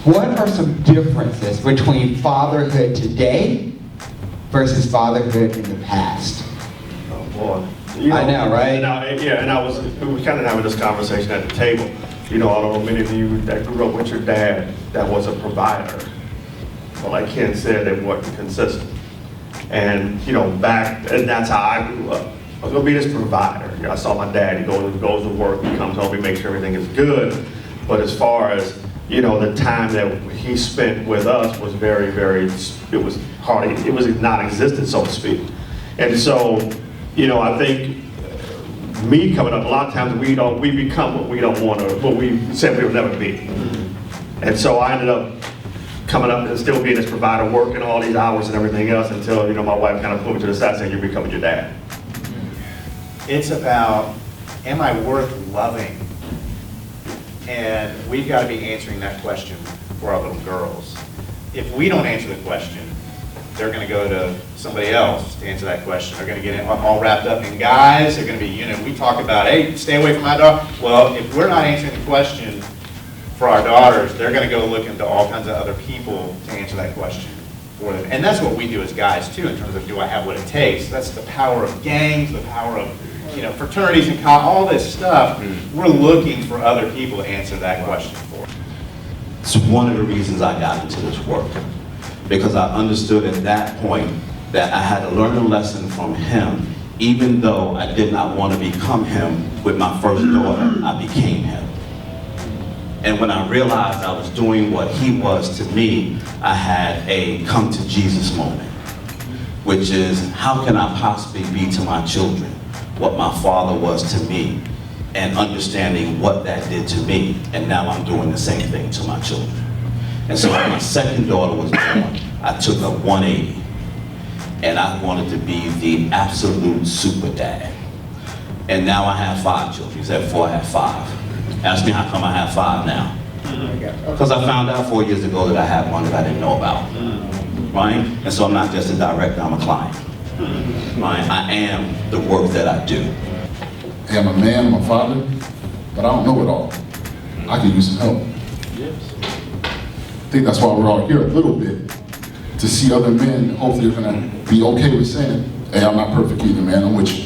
what are some differences between fatherhood today versus fatherhood in the past? Oh boy. I know, right? We were kind of having this conversation at the table. I don't know many of you that grew up with your dad that was a provider. But like Ken said, they weren't consistent. And, and that's how I grew up. I was gonna be this provider. I saw my dad, he goes to work, he comes home, he makes sure everything is good. But as far as, the time that he spent with us was very, very, it was hardly, it was non-existent, so to speak. And so, I think me coming up, a lot of times we become what we don't want to, what we said we would never be. And so I ended up coming up and still being this provider, working all these hours and everything else until, my wife kind of pulled me to the side saying, you're becoming your dad. It's about, am I worth loving? And we've got to be answering that question for our little girls. If we don't answer the question, they're going to go to somebody else to answer that question. They're going to get all wrapped up in guys. They're going to be, we talk about, hey, stay away from my daughter. Well, if we're not answering the question for our daughters, they're going to go look into all kinds of other people to answer that question for them. And that's what we do as guys, too, in terms of, do I have what it takes? That's the power of gangs, the power of fraternities and all this stuff. We're looking for other people to answer that question for. It's one of the reasons I got into this work, because I understood at that point that I had to learn a lesson from him. Even though I did not want to become him with my first daughter, I became him. And when I realized I was doing what he was to me, I had a come to Jesus moment, which is, how can I possibly be to my children what my father was to me, and understanding what that did to me, and now I'm doing the same thing to my children. And so when my second daughter was born, I took a 180, and I wanted to be the absolute super dad. And now I have 5 children. You said 4, I have 5. Ask me how come I have 5 now. Because I found out 4 years ago that I had one that I didn't know about, right? And so I'm not just a director, I'm a client. Right? I am the work that I do. Hey, I'm a man, I'm a father, but I don't know it all. I can use some help. I think that's why we're all here a little bit, to see other men. Hopefully they're gonna be okay with saying, hey, I'm not perfect either, man, I'm with you.